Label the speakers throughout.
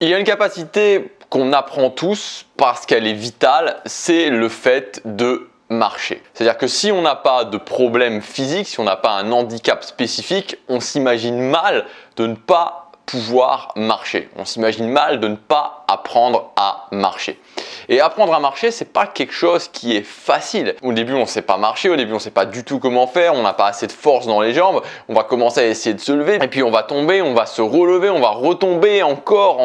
Speaker 1: Il y a une capacité qu'on apprend tous parce qu'elle est vitale, c'est le fait de marcher. C'est-à-dire que si on n'a pas de problème physique, si on n'a pas un handicap spécifique, on s'imagine mal de ne pas pouvoir marcher. On s'imagine mal de ne pas apprendre à marcher. Et apprendre à marcher, c'est pas quelque chose qui est facile. Au début, on ne sait pas marcher, au début, on ne sait pas du tout comment faire, on n'a pas assez de force dans les jambes, on va commencer à essayer de se lever, et puis on va tomber, on va se relever, on va retomber encore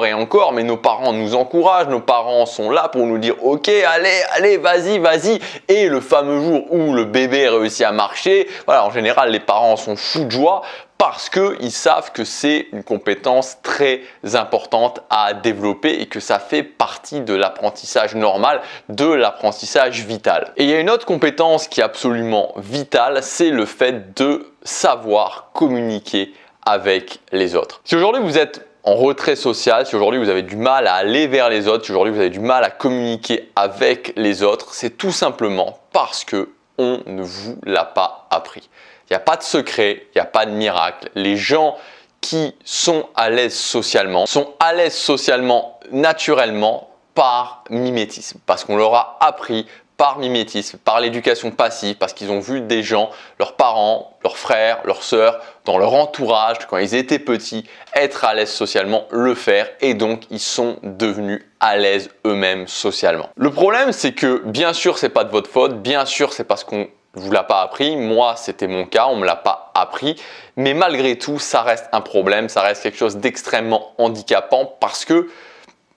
Speaker 1: et encore, mais nos parents nous encouragent, nos parents sont là pour nous dire « Ok, allez, vas-y », et le fameux jour où le bébé réussit à marcher, voilà, en général, les parents sont fous de joie, parce qu'ils savent que c'est une compétence très importante à développer et que ça fait partie de l'apprentissage normal, de l'apprentissage vital. Et il y a une autre compétence qui est absolument vitale, c'est le fait de savoir communiquer avec les autres. Si aujourd'hui vous êtes en retrait social, si aujourd'hui vous avez du mal à aller vers les autres, si aujourd'hui vous avez du mal à communiquer avec les autres, c'est tout simplement parce que on ne vous l'a pas appris. Il n'y a pas de secret, il n'y a pas de miracle. Les gens qui sont à l'aise socialement sont à l'aise socialement naturellement par mimétisme. Parce qu'on leur a appris par mimétisme, par l'éducation passive, parce qu'ils ont vu des gens, leurs parents, leurs frères, leurs sœurs, dans leur entourage, quand ils étaient petits, être à l'aise socialement, le faire et donc ils sont devenus à l'aise eux-mêmes socialement. Le problème, c'est que bien sûr, c'est pas de votre faute, bien sûr, c'est parce qu'on vous l'a pas appris, moi c'était mon cas, on me l'a pas appris, mais malgré tout ça reste un problème, ça reste quelque chose d'extrêmement handicapant parce que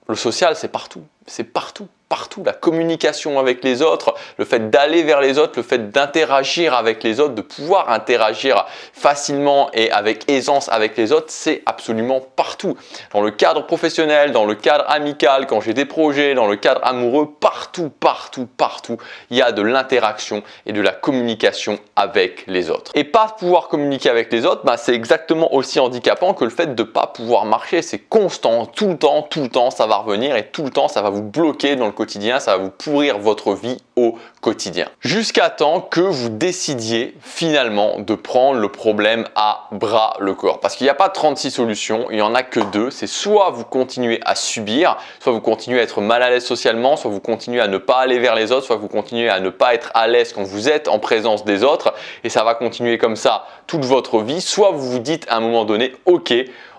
Speaker 1: le social c'est partout, la communication avec les autres, le fait d'aller vers les autres, le fait d'interagir avec les autres, de pouvoir interagir facilement et avec aisance avec les autres, c'est absolument partout. Dans le cadre professionnel, dans le cadre amical, quand j'ai des projets, dans le cadre amoureux, partout, il y a de l'interaction et de la communication avec les autres. Et pas pouvoir communiquer avec les autres, c'est exactement aussi handicapant que le fait de ne pas pouvoir marcher. C'est constant, tout le temps, ça va revenir et tout le temps, ça va vous bloquer dans le quotidien, ça va vous pourrir votre vie au quotidien. Jusqu'à temps que vous décidiez finalement de prendre le problème à bras le corps. Parce qu'il n'y a pas 36 solutions, il n'y en a que deux. C'est soit vous continuez à subir, soit vous continuez à être mal à l'aise socialement, soit vous continuez à ne pas aller vers les autres, soit vous continuez à ne pas être à l'aise quand vous êtes en présence des autres. Et ça va continuer comme ça toute votre vie. Soit vous vous dites à un moment donné, ok,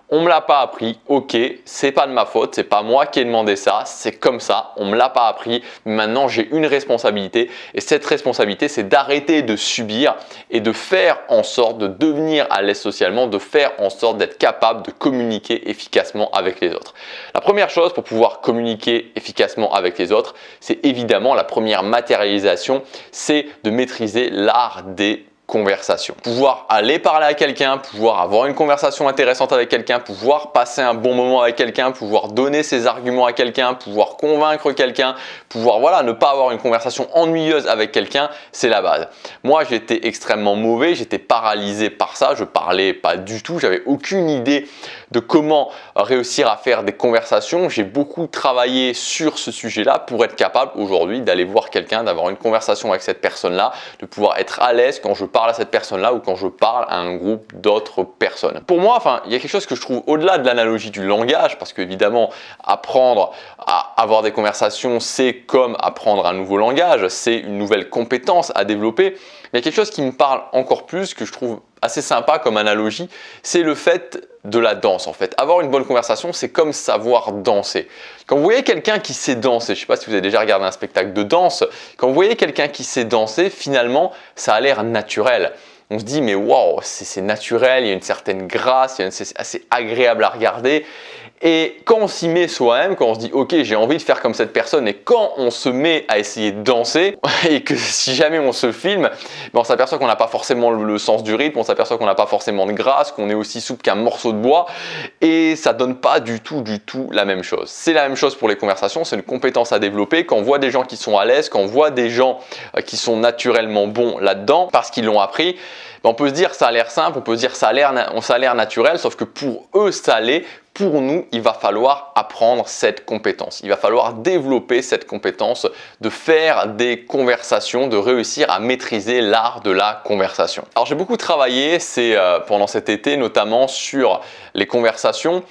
Speaker 1: on me l'a pas appris, ok, c'est pas de ma faute, c'est pas moi qui ai demandé ça, c'est comme ça, on me l'a pas appris, maintenant j'ai une responsabilité et cette responsabilité c'est d'arrêter de subir et de faire en sorte de devenir à l'aise socialement, de faire en sorte d'être capable de communiquer efficacement avec les autres. La première chose pour pouvoir communiquer efficacement avec les autres, c'est évidemment la première matérialisation, c'est de maîtriser l'art des conversation. Pouvoir aller parler à quelqu'un, pouvoir avoir une conversation intéressante avec quelqu'un, pouvoir passer un bon moment avec quelqu'un, pouvoir donner ses arguments à quelqu'un, pouvoir convaincre quelqu'un, pouvoir ne pas avoir une conversation ennuyeuse avec quelqu'un, c'est la base. Moi, j'étais extrêmement mauvais, j'étais paralysé par ça, je parlais pas du tout, j'avais aucune idée de comment réussir à faire des conversations. J'ai beaucoup travaillé sur ce sujet-là pour être capable aujourd'hui d'aller voir quelqu'un, d'avoir une conversation avec cette personne-là, de pouvoir être à l'aise quand je parle à cette personne-là ou quand je parle à un groupe d'autres personnes. Pour moi, il y a quelque chose que je trouve au-delà de l'analogie du langage, parce qu'évidemment, apprendre à avoir des conversations, c'est comme apprendre un nouveau langage, c'est une nouvelle compétence à développer. Il y a quelque chose qui me parle encore plus, que je trouve assez sympa comme analogie, c'est le fait de la danse en fait. Avoir une bonne conversation, c'est comme savoir danser. Quand vous voyez quelqu'un qui sait danser, je ne sais pas si vous avez déjà regardé un spectacle de danse, quand vous voyez quelqu'un qui sait danser, finalement, ça a l'air naturel. On se dit mais waouh, c'est naturel, il y a une certaine grâce, c'est assez agréable à regarder. Et quand on s'y met soi-même, quand on se dit ok j'ai envie de faire comme cette personne et quand on se met à essayer de danser et que si jamais on se filme, on s'aperçoit qu'on n'a pas forcément le sens du rythme, on s'aperçoit qu'on n'a pas forcément de grâce, qu'on est aussi souple qu'un morceau de bois et ça donne pas du tout la même chose. C'est la même chose pour les conversations, c'est une compétence à développer. Quand on voit des gens qui sont à l'aise, quand on voit des gens qui sont naturellement bons là-dedans parce qu'ils l'ont appris, on peut se dire ça a l'air simple, on peut se dire ça a l'air naturel, sauf que pour eux ça l'est. Pour nous, il va falloir apprendre cette compétence. Il va falloir développer cette compétence de faire des conversations, de réussir à maîtriser l'art de la conversation. Alors j'ai beaucoup travaillé pendant cet été, notamment sur les conversations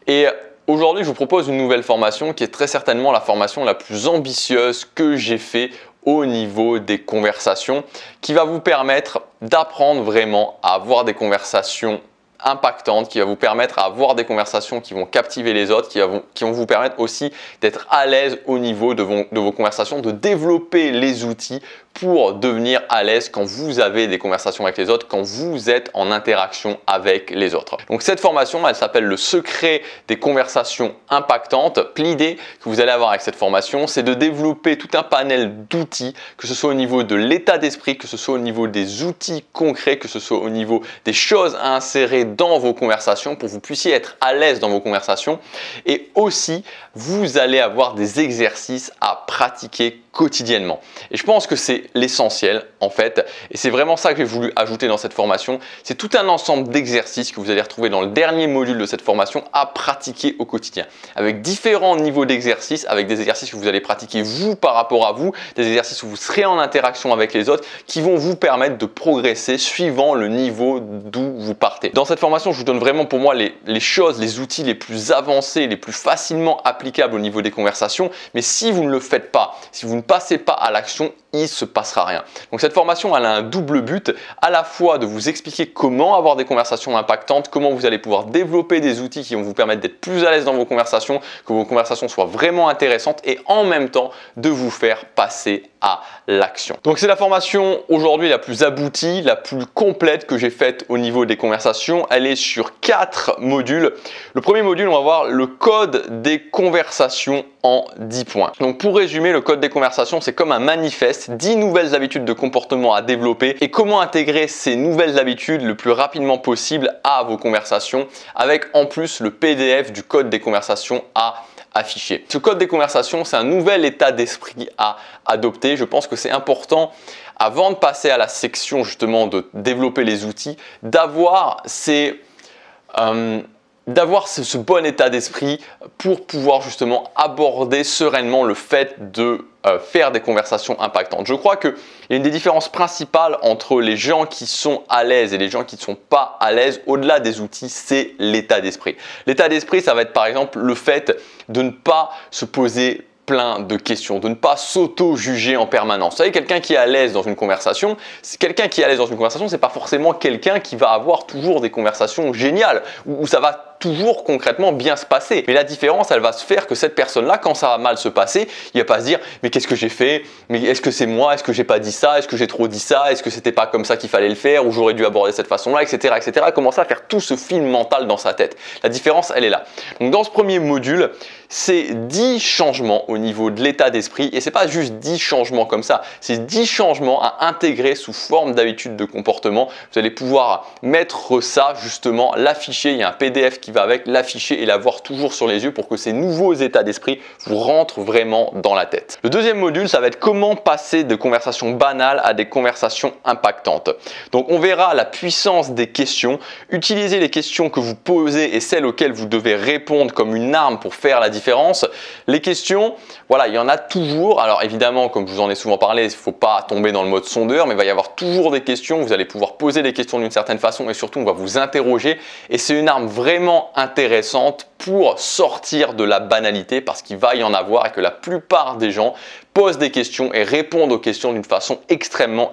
Speaker 1: et Aujourd'hui, je vous propose une nouvelle formation qui est très certainement la formation la plus ambitieuse que j'ai fait au niveau des conversations, qui va vous permettre d'apprendre vraiment à avoir des conversations impactantes, qui va vous permettre à avoir des conversations qui vont captiver les autres, qui vont vous permettre aussi d'être à l'aise au niveau de vos conversations, de développer les outils pour devenir à l'aise quand vous avez des conversations avec les autres, quand vous êtes en interaction avec les autres. Donc cette formation, elle s'appelle le secret des conversations impactantes. L'idée que vous allez avoir avec cette formation, c'est de développer tout un panel d'outils, que ce soit au niveau de l'état d'esprit, que ce soit au niveau des outils concrets, que ce soit au niveau des choses à insérer dans vos conversations pour que vous puissiez être à l'aise dans vos conversations. Et aussi, vous allez avoir des exercices à pratiquer quotidiennement. Et je pense que c'est l'essentiel en fait, et c'est vraiment ça que j'ai voulu ajouter dans cette formation. C'est tout un ensemble d'exercices que vous allez retrouver dans le dernier module de cette formation à pratiquer au quotidien, avec différents niveaux d'exercices, avec des exercices que vous allez pratiquer vous par rapport à vous, des exercices où vous serez en interaction avec les autres, qui vont vous permettre de progresser suivant le niveau d'où vous partez. Dans cette formation, je vous donne vraiment pour moi les choses, les outils les plus avancés, les plus facilement applicables au niveau des conversations, mais si vous ne le faites pas, si vous ne passez pas à l'action, il ne se passera rien. Donc cette formation, elle a un double but, à la fois de vous expliquer comment avoir des conversations impactantes, comment vous allez pouvoir développer des outils qui vont vous permettre d'être plus à l'aise dans vos conversations, que vos conversations soient vraiment intéressantes et en même temps de vous faire passer à l'action. Donc c'est la formation aujourd'hui la plus aboutie, la plus complète que j'ai faite au niveau des conversations. Elle est sur 4 modules. Le premier module, on va voir le code des conversations en 10 points. Donc pour résumer, le code des conversations, c'est comme un manifeste, 10 nouvelles habitudes de comportement à développer et comment intégrer ces nouvelles habitudes le plus rapidement possible à vos conversations, avec en plus le PDF du code des conversations à afficher. Ce code des conversations, c'est un nouvel état d'esprit à adopter. Je pense que c'est important, avant de passer à la section justement de développer les outils, d'avoir ce bon état d'esprit pour pouvoir justement aborder sereinement le fait de faire des conversations impactantes. Je crois qu'il y a une des différences principales entre les gens qui sont à l'aise et les gens qui ne sont pas à l'aise, au-delà des outils, c'est l'état d'esprit. L'état d'esprit, ça va être par exemple le fait de ne pas se poser plein de questions, de ne pas s'auto-juger en permanence. Vous savez, quelqu'un qui est à l'aise dans une conversation, c'est pas forcément quelqu'un qui va avoir toujours des conversations géniales, où ça va toujours concrètement bien se passer. Mais la différence, elle va se faire que cette personne-là, quand ça va mal se passer, il va pas se dire « mais qu'est-ce que j'ai fait? Mais est-ce que c'est moi? Est-ce que j'ai pas dit ça? Est-ce que j'ai trop dit ça? Est-ce que c'était pas comme ça qu'il fallait le faire? Ou j'aurais dû aborder cette façon-là? Etc. etc. » Commencer à faire tout ce film mental dans sa tête. La différence, elle est là. Donc dans ce premier module, c'est 10 changements au niveau de l'état d'esprit, et c'est pas juste 10 changements comme ça, c'est 10 changements à intégrer sous forme d'habitude de comportement. Vous allez pouvoir mettre ça justement, l'afficher, il y a un PDF qui va avec, l'afficher et l'avoir toujours sur les yeux pour que ces nouveaux états d'esprit vous rentrent vraiment dans la tête. Le deuxième module, ça va être comment passer de conversations banales à des conversations impactantes. Donc on verra la puissance des questions, utiliser les questions que vous posez et celles auxquelles vous devez répondre comme une arme pour faire la différence. Les questions, voilà, il y en a toujours. Alors évidemment, comme je vous en ai souvent parlé, il ne faut pas tomber dans le mode sondeur, mais il va y avoir toujours des questions. Vous allez pouvoir poser des questions d'une certaine façon et surtout on va vous interroger, et c'est une arme vraiment intéressante pour sortir de la banalité, parce qu'il va y en avoir et que la plupart des gens posent des questions et répondent aux questions d'une façon extrêmement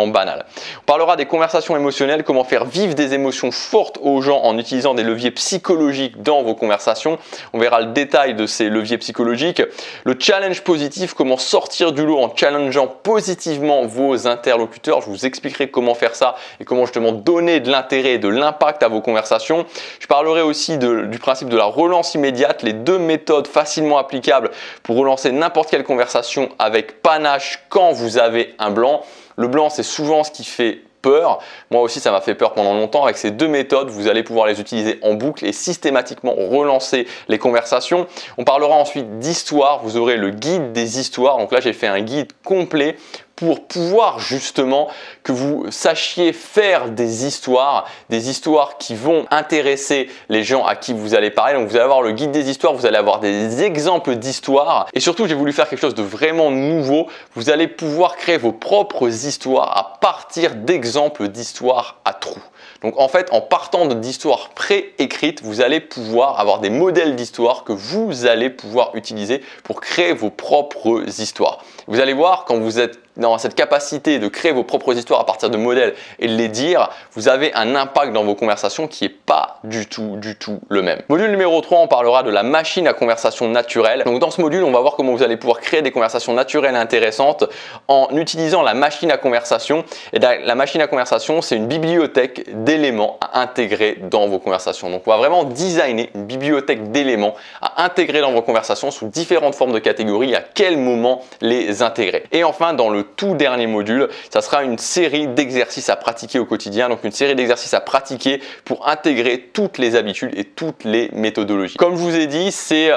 Speaker 1: banale. On parlera des conversations émotionnelles, comment faire vivre des émotions fortes aux gens en utilisant des leviers psychologiques dans vos conversations. On verra le détail de ces leviers psychologiques. Le challenge positif, comment sortir du lot en challengeant positivement vos interlocuteurs. Je vous expliquerai comment faire ça et comment justement donner de l'intérêt et de l'impact à vos conversations. Je parlerai aussi du principe de la relance immédiate, les 2 méthodes facilement applicables pour relancer n'importe quelle conversation avec panache quand vous avez un blanc. Le blanc, c'est souvent ce qui fait peur. Moi aussi, ça m'a fait peur pendant longtemps. Avec ces 2 méthodes, vous allez pouvoir les utiliser en boucle et systématiquement relancer les conversations. On parlera ensuite d'histoire. Vous aurez le guide des histoires. Donc là, j'ai fait un guide complet pour pouvoir justement que vous sachiez faire des histoires qui vont intéresser les gens à qui vous allez parler. Donc vous allez avoir le guide des histoires, vous allez avoir des exemples d'histoires et surtout j'ai voulu faire quelque chose de vraiment nouveau. Vous allez pouvoir créer vos propres histoires à partir d'exemples d'histoires à trous. Donc en fait, en partant d'histoires préécrites, vous allez pouvoir avoir des modèles d'histoires que vous allez pouvoir utiliser pour créer vos propres histoires. Vous allez voir, quand vous êtes dans cette capacité de créer vos propres histoires à partir de modèles et de les dire, vous avez un impact dans vos conversations qui n'est pas du tout le même. Module numéro 3, on parlera de la machine à conversation naturelle. Donc dans ce module, on va voir comment vous allez pouvoir créer des conversations naturelles et intéressantes en utilisant la machine à conversation. Et la machine à conversation, c'est une bibliothèque d'éléments à intégrer dans vos conversations. Donc on va vraiment designer une bibliothèque d'éléments à intégrer dans vos conversations sous différentes formes de catégories, à quel moment les intégrer. Et enfin, dans le tout dernier module, ça sera une série d'exercices à pratiquer au quotidien, donc une série d'exercices à pratiquer pour intégrer toutes les habitudes et toutes les méthodologies. Comme je vous ai dit, c'est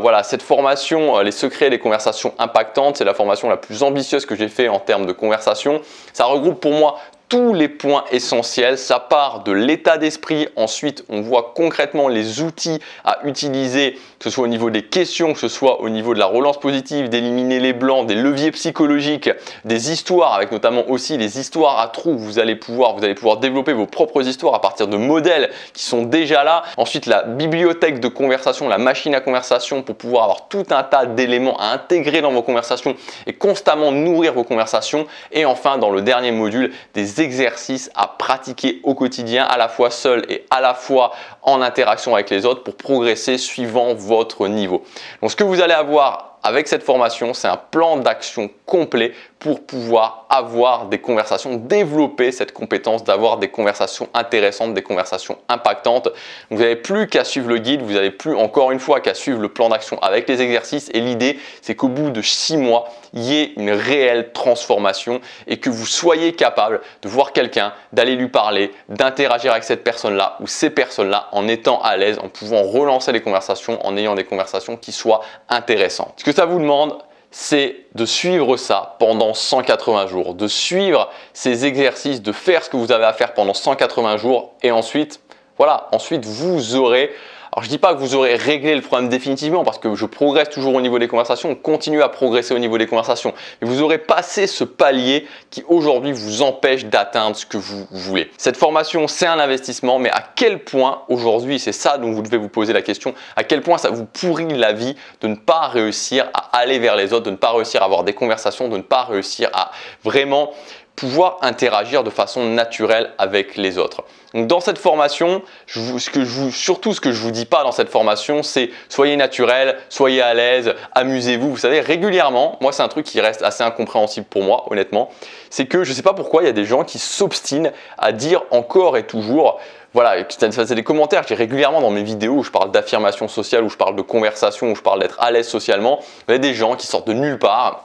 Speaker 1: voilà, cette formation, les secrets des conversations impactantes, c'est la formation la plus ambitieuse que j'ai fait en termes de conversation. Ça regroupe pour moi tous les points essentiels. Ça part de l'état d'esprit, ensuite on voit concrètement les outils à utiliser, que ce soit au niveau des questions, que ce soit au niveau de la relance positive, d'éliminer les blancs, des leviers psychologiques, des histoires, avec notamment aussi les histoires à trous. Vous allez pouvoir développer vos propres histoires à partir de modèles qui sont déjà là. Ensuite, la bibliothèque de conversation, la machine à conversation pour pouvoir avoir tout un tas d'éléments à intégrer dans vos conversations et constamment nourrir vos conversations. Et enfin, dans le dernier module, des exercices à pratiquer au quotidien, à la fois seul et à la fois en interaction avec les autres pour progresser suivant votre niveau. Donc ce que vous allez avoir avec cette formation, c'est un plan d'action complet pour pouvoir avoir des conversations, développer cette compétence d'avoir des conversations intéressantes, des conversations impactantes. Vous n'avez plus qu'à suivre le guide, vous n'avez plus encore une fois qu'à suivre le plan d'action avec les exercices et l'idée c'est qu'au bout de 6 mois, il y ait une réelle transformation et que vous soyez capable de voir quelqu'un, d'aller lui parler, d'interagir avec cette personne-là ou ces personnes-là en étant à l'aise, en pouvant relancer les conversations, en ayant des conversations qui soient intéressantes. Ce que ça vous demande, c'est de suivre ça pendant 180 jours, de suivre ces exercices, de faire ce que vous avez à faire pendant 180 jours et ensuite, voilà, ensuite vous aurez... Alors je ne dis pas que vous aurez réglé le problème définitivement parce que je progresse toujours au niveau des conversations, on continue à progresser au niveau des conversations, mais vous aurez passé ce palier qui aujourd'hui vous empêche d'atteindre ce que vous voulez. Cette formation, c'est un investissement, mais à quel point aujourd'hui, c'est ça dont vous devez vous poser la question, à quel point ça vous pourrit la vie de ne pas réussir à aller vers les autres, de ne pas réussir à avoir des conversations, de ne pas réussir à vraiment pouvoir interagir de façon naturelle avec les autres. Donc dans cette formation, surtout ce que je vous dis pas dans cette formation, c'est soyez naturel, soyez à l'aise, amusez-vous. Vous savez, régulièrement, moi c'est un truc qui reste assez incompréhensible pour moi, honnêtement, c'est que je sais pas pourquoi il y a des gens qui s'obstinent à dire encore et toujours. Voilà, c'est des commentaires que j'ai régulièrement dans mes vidéos où je parle d'affirmation sociale, où je parle de conversation, où je parle d'être à l'aise socialement. Il y a des gens qui sortent de nulle part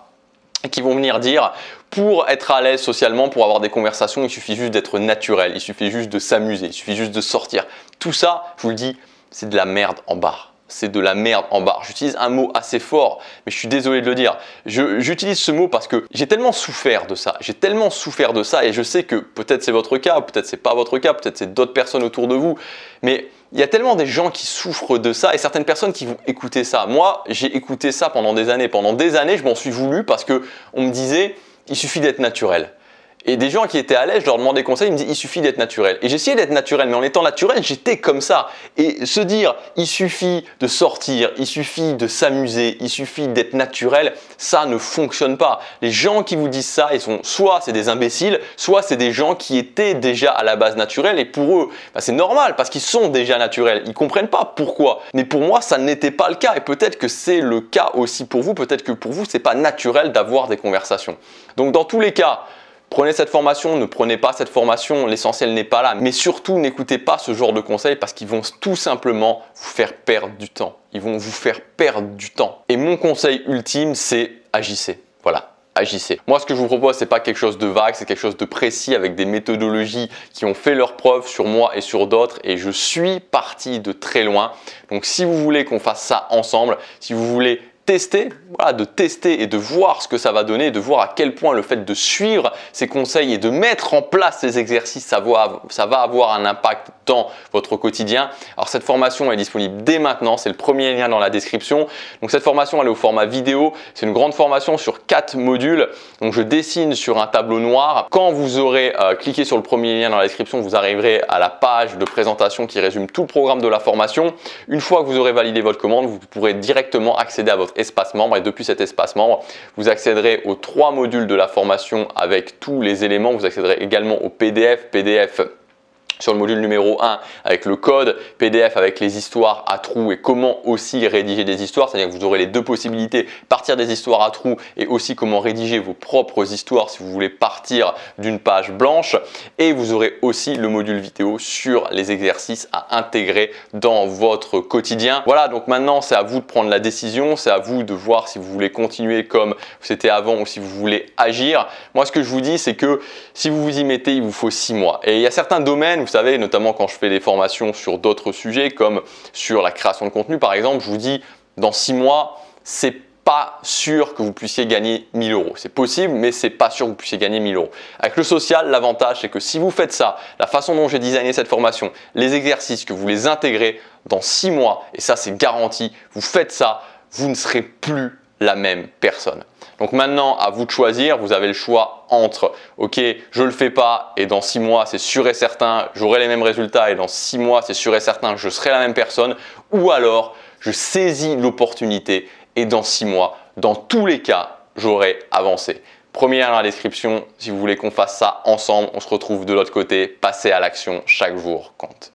Speaker 1: et qui vont venir dire pour être à l'aise socialement, pour avoir des conversations, il suffit juste d'être naturel, il suffit juste de s'amuser, il suffit juste de sortir. Tout ça, je vous le dis, c'est de la merde en barre. C'est de la merde en barre. J'utilise un mot assez fort, mais je suis désolé de le dire. J'utilise ce mot parce que j'ai tellement souffert de ça. J'ai tellement souffert de ça et je sais que peut-être c'est votre cas, peut-être c'est pas votre cas, peut-être c'est d'autres personnes autour de vous. Mais il y a tellement des gens qui souffrent de ça et certaines personnes qui vont écouter ça. Moi, j'ai écouté ça pendant des années. Pendant des années, je m'en suis voulu parce que on me disait il suffit d'être naturel. Et des gens qui étaient à l'aise, je leur demandais conseil, ils me disaient il suffit d'être naturel. Et j'essayais d'être naturel, mais en étant naturel, j'étais comme ça. Et se dire il suffit de sortir, il suffit de s'amuser, il suffit d'être naturel, ça ne fonctionne pas. Les gens qui vous disent ça, ils sont soit c'est des imbéciles, soit c'est des gens qui étaient déjà à la base naturels. Et pour eux, c'est normal parce qu'ils sont déjà naturels. Ils ne comprennent pas pourquoi. Mais pour moi, ça n'était pas le cas. Et peut-être que c'est le cas aussi pour vous. Peut-être que pour vous, ce n'est pas naturel d'avoir des conversations. Donc dans tous les cas, prenez cette formation, ne prenez pas cette formation, l'essentiel n'est pas là. Mais surtout, n'écoutez pas ce genre de conseils parce qu'ils vont tout simplement vous faire perdre du temps. Ils vont vous faire perdre du temps. Et mon conseil ultime, c'est agissez. Voilà, agissez. Moi, ce que je vous propose, c'est pas quelque chose de vague, c'est quelque chose de précis avec des méthodologies qui ont fait leurs preuves sur moi et sur d'autres. Et je suis parti de très loin. Donc, si vous voulez qu'on fasse ça ensemble, si vous voulez tester, de tester et de voir ce que ça va donner, de voir à quel point le fait de suivre ces conseils et de mettre en place ces exercices, ça va avoir un impact dans votre quotidien. Alors cette formation est disponible dès maintenant, c'est le premier lien dans la description. Donc cette formation elle est au format vidéo, c'est une grande formation sur 4 modules. Donc je dessine sur un tableau noir. Quand vous aurez cliqué sur le premier lien dans la description, vous arriverez à la page de présentation qui résume tout le programme de la formation. Une fois que vous aurez validé votre commande, vous pourrez directement accéder à votre espace membre et depuis cet espace membre, vous accéderez aux 3 modules de la formation avec tous les éléments. Vous accéderez également au PDF sur le module numéro 1 avec le code, PDF avec les histoires à trous et comment aussi rédiger des histoires, c'est-à-dire que vous aurez les deux possibilités, partir des histoires à trous et aussi comment rédiger vos propres histoires si vous voulez partir d'une page blanche, et vous aurez aussi le module vidéo sur les exercices à intégrer dans votre quotidien. Voilà, donc maintenant c'est à vous de prendre la décision, c'est à vous de voir si vous voulez continuer comme c'était avant ou si vous voulez agir. Moi ce que je vous dis c'est que si vous vous y mettez, il vous faut 6 mois. Et il y a certains domaines, vous savez, notamment quand je fais des formations sur d'autres sujets comme sur la création de contenu par exemple, je vous dis dans 6 mois, c'est pas sûr que vous puissiez gagner 1000 euros. C'est possible, mais c'est pas sûr que vous puissiez gagner 1000 euros. Avec le social, l'avantage c'est que si vous faites ça, la façon dont j'ai designé cette formation, les exercices que vous les intégrez dans 6 mois, et ça c'est garanti, vous faites ça, vous ne serez plus la même personne. Donc maintenant, à vous de choisir, vous avez le choix entre ok, je le fais pas et dans 6 mois, c'est sûr et certain, j'aurai les mêmes résultats et dans 6 mois, c'est sûr et certain, je serai la même personne, ou alors je saisis l'opportunité et dans 6 mois, dans tous les cas, j'aurai avancé. Premier lien dans la description, si vous voulez qu'on fasse ça ensemble, on se retrouve de l'autre côté, passez à l'action, chaque jour compte.